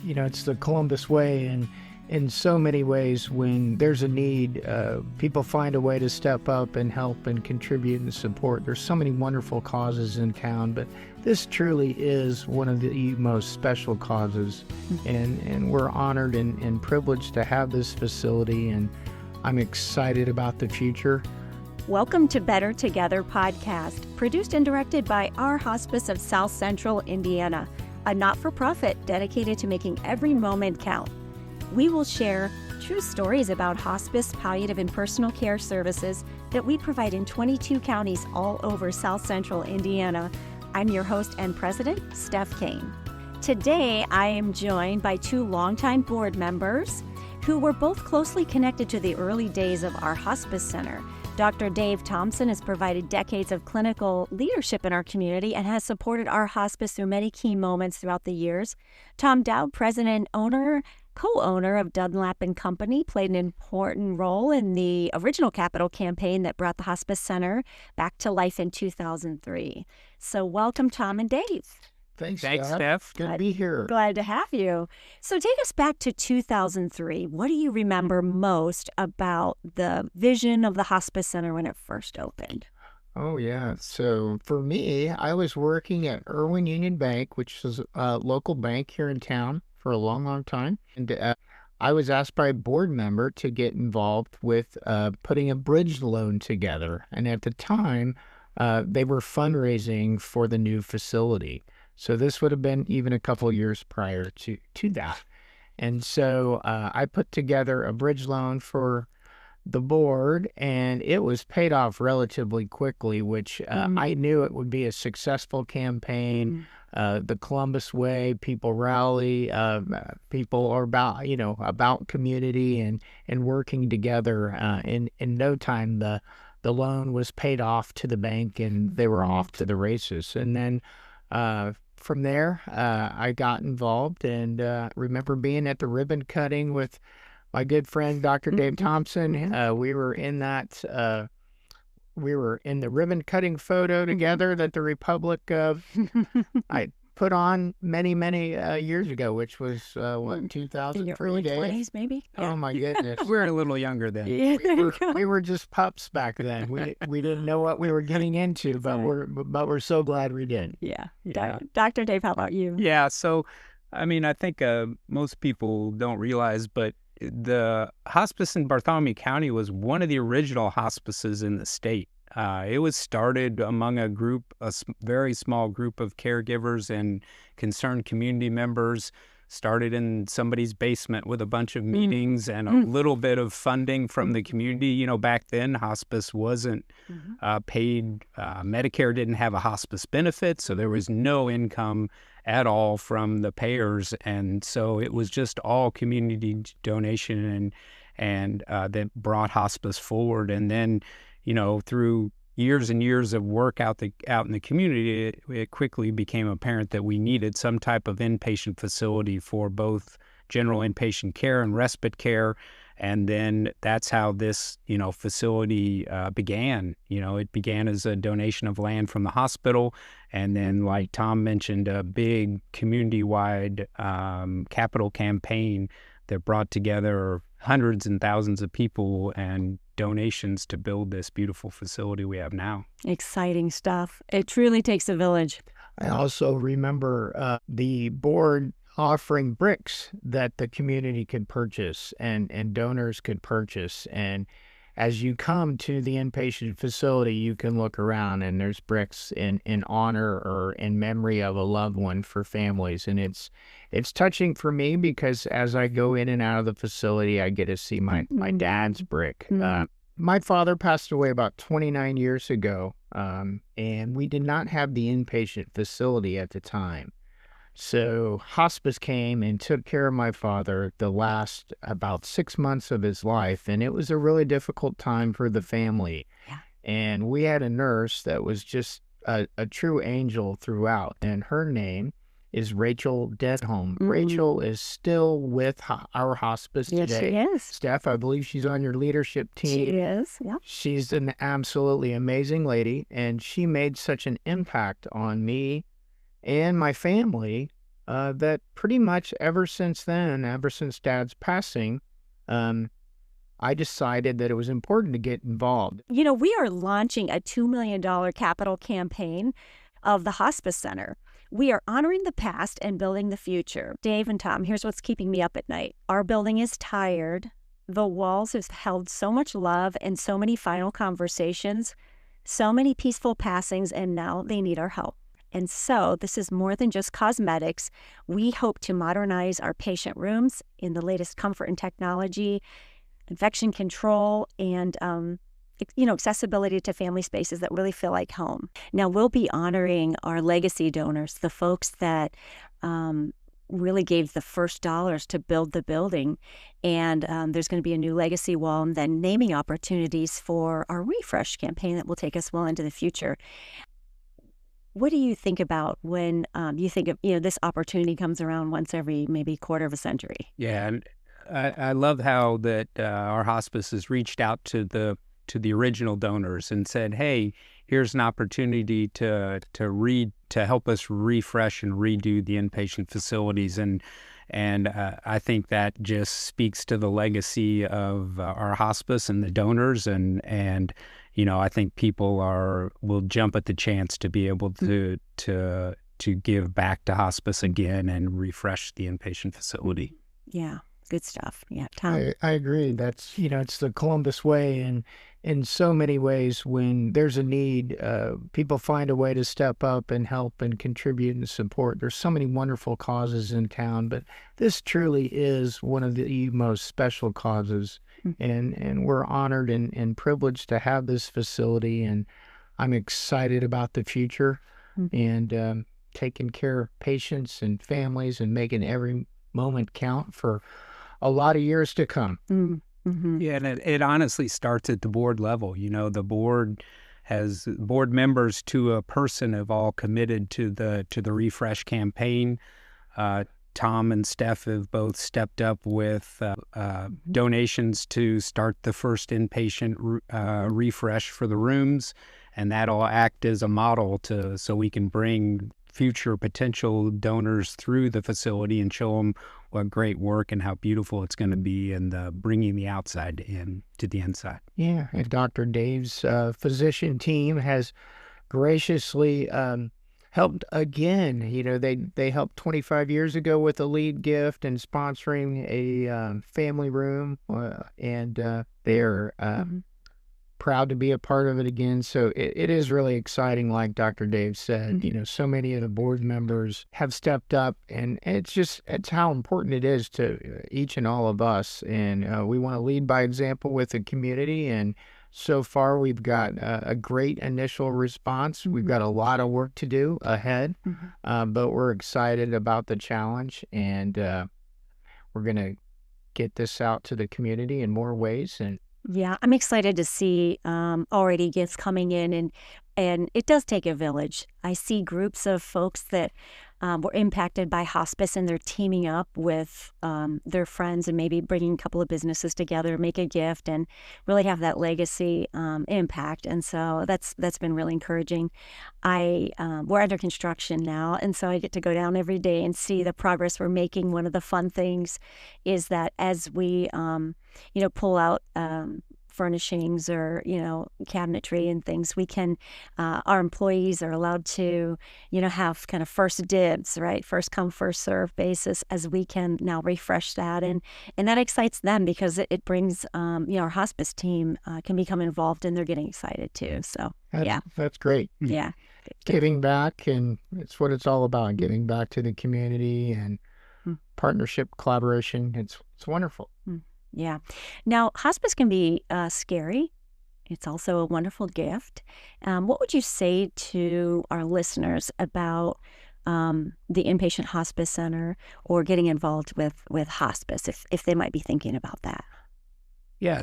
it's the Columbus way, and in so many ways, when there's a need, people find a way to step up and help and contribute and support. There's so many wonderful causes in town, but this truly is one of the most special causes, and we're honored and privileged to have this facility, and I'm excited about the future. Welcome to Better Together podcast, produced and directed by Our Hospice of South Central Indiana, a not-for-profit dedicated to making every moment count. We will share true stories about hospice, palliative, and personal care services that we provide in 22 counties all over South Central Indiana. I'm your host and president, Steph Cain. Today, I am joined by two longtime board members who were both closely connected to the early days of Our Hospice Center. Dr. Dave Thompson has provided decades of clinical leadership in our community and has supported Our Hospice through many key moments throughout the years. Tom Dowd, president, co-owner of Dunlap & Company, played an important role in the original capital campaign that brought the Hospice Center back to life in 2003. So welcome, Tom and Dave. Thanks, Steph. Good to be here. Glad to have you. So take us back to 2003. What do you remember most about the vision of the Hospice Center when it first opened? Oh, yeah. So for me, I was working at Irwin Union Bank, which is a local bank here in town, for a long, long time. And I was asked by a board member to get involved with putting a bridge loan together. And at the time, they were fundraising for the new facility. So this would have been even a couple of years prior to that. And so I put together a bridge loan for the board, and it was paid off relatively quickly, which I knew it would be a successful campaign. The Columbus way, people rally, people are about community and working together. In no time, the loan was paid off to the bank, and they were off to the races. And then from there, I got involved, and remember being at the ribbon cutting with my good friend, Dr. Dave Thompson. We were in the ribbon cutting photo together that the Republic I put on many years ago, which was 2003. In your early 20s, maybe? Oh my goodness. We were a little younger then. Yeah, we were just pups back then. We didn't know what we were getting into, but we're so glad we did. Yeah. Yeah. Dr. Dave, how about you? Yeah, so, I mean, I think most people don't realize, but the hospice in Bartholomew County was one of the original hospices in the state. It was started among a very small group of caregivers and concerned community members, started in somebody's basement with a bunch of meetings and a little bit of funding from the community. You know, back then, hospice wasn't paid. Medicare didn't have a hospice benefit, so there was no income at all from the payers. And so it was just all community donation and that brought hospice forward. And then, through years and years of work out in the community, it quickly became apparent that we needed some type of inpatient facility for both general inpatient care and respite care. And then that's how this, facility began. It began as a donation of land from the hospital. And then, like Tom mentioned, a big community-wide capital campaign that brought together hundreds and thousands of people and donations to build this beautiful facility we have now. Exciting stuff. It truly takes a village. I also remember the board offering bricks that the community could purchase and donors could purchase. And as you come to the inpatient facility, you can look around and there's bricks in honor or in memory of a loved one for families. And it's touching for me because as I go in and out of the facility, I get to see my dad's brick. My father passed away about 29 years ago, and we did not have the inpatient facility at the time. So hospice came and took care of my father the last about 6 months of his life, and it was a really difficult time for the family. Yeah. And we had a nurse that was just a true angel throughout, and her name is Rachel Denholm. Rachel is still with Our Hospice today. Yes, she is. Steph, I believe she's on your leadership team. She is, yeah. She's an absolutely amazing lady, and she made such an impact on me and my family that pretty much ever since then, ever since Dad's passing, um, I decided that it was important to get involved. We are launching a $2 million capital campaign of the Hospice Center. We are honoring the past and building the future. Dave and Tom, here's what's keeping me up at night. Our building is tired. The walls have held so much love and so many final conversations, so many peaceful passings, and now they need our help. And so this is more than just cosmetics. We hope to modernize our patient rooms in the latest comfort and technology, infection control, and accessibility to family spaces that really feel like home. Now, we'll be honoring our legacy donors, the folks that really gave the first dollars to build the building. And there's going to be a new legacy wall and then naming opportunities for our refresh campaign that will take us well into the future. What do you think about when you think of, this opportunity comes around once every maybe quarter of a century? Yeah, and I love how that our hospice has reached out to the original donors and said, "Hey, here's an opportunity to help us refresh and redo the inpatient facilities." And I think that just speaks to the legacy of our hospice and the donors. And I think people will jump at the chance to be able to give back to hospice again and refresh the inpatient facility. Yeah. Good stuff. Yeah, Tom. I agree. That's, it's the Columbus way. And in so many ways, when there's a need, people find a way to step up and help and contribute and support. There's so many wonderful causes in town, but this truly is one of the most special causes. And we're honored and privileged to have this facility. And I'm excited about the future and taking care of patients and families and making every moment count for a lot of years to come. Yeah, and it honestly starts at the board level. The board members to a person have all committed to the refresh campaign. Tom and Steph have both stepped up with donations to start the first inpatient refresh for the rooms, and that'll act as a model so we can bring future potential donors through the facility and show them what great work and how beautiful it's going to be, and bringing the outside in to the inside. Yeah, and Dr. Dave's physician team has graciously helped again. They helped 25 years ago with a lead gift and sponsoring a family room, and they're proud to be a part of it again. So it is really exciting, like Dr. Dave said. So many of the board members have stepped up, and it's how important it is to each and all of us. And we want to lead by example with the community. And so far, we've got a great initial response. We've got a lot of work to do ahead, but we're excited about the challenge, and we're going to get this out to the community in more ways. And yeah, I'm excited to see already gifts coming in, and it does take a village. I see groups of folks that were impacted by hospice, and they're teaming up with their friends and maybe bringing a couple of businesses together, make a gift, and really have that legacy impact. And so that's been really encouraging. We're under construction now, and so I get to go down every day and see the progress we're making. One of the fun things is that as we pull out furnishings or cabinetry and things, we can our employees are allowed to have kind of first dibs, right, first come first serve basis, as we can now refresh that, and that excites them because it brings our hospice team can become involved, and they're getting excited too. So that's great. Yeah, giving back, and it's what it's all about, giving back to the community and partnership, collaboration. It's wonderful. Yeah. Now, hospice can be scary. It's also a wonderful gift. What would you say to our listeners about the inpatient hospice center or getting involved with hospice, if they might be thinking about that? Yeah.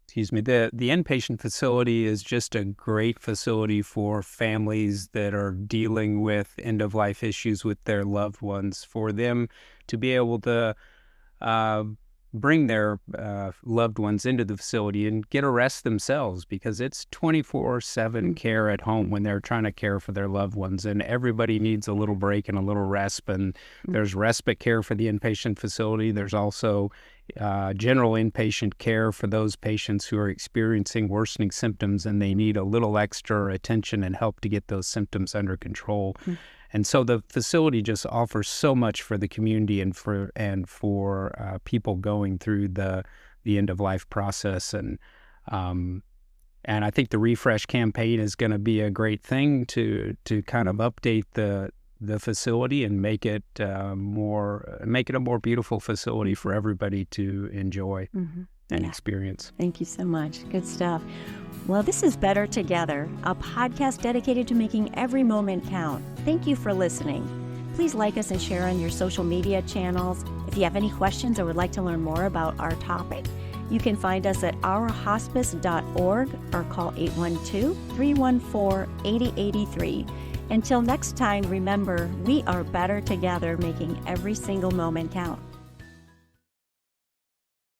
Excuse me. The inpatient facility is just a great facility for families that are dealing with end-of-life issues with their loved ones, for them to be able to bring their loved ones into the facility and get a rest themselves, because it's 24/7 care at home when they're trying to care for their loved ones, and everybody needs a little break and a little rest. And there's respite care for the inpatient facility. There's also general inpatient care for those patients who are experiencing worsening symptoms and they need a little extra attention and help to get those symptoms under control. And so the facility just offers so much for the community and for people going through the end of life process. And I think the Refresh campaign is going to be a great thing to kind of update the facility and make it a more beautiful facility for everybody to enjoy and experience. Thank you so much. Good stuff. Well, this is Better Together, a podcast dedicated to making every moment count. Thank you for listening. Please like us and share on your social media channels. If you have any questions or would like to learn more about our topic, you can find us at ourhospice.org or call 812-314-8083. Until next time, remember, we are better together, making every single moment count.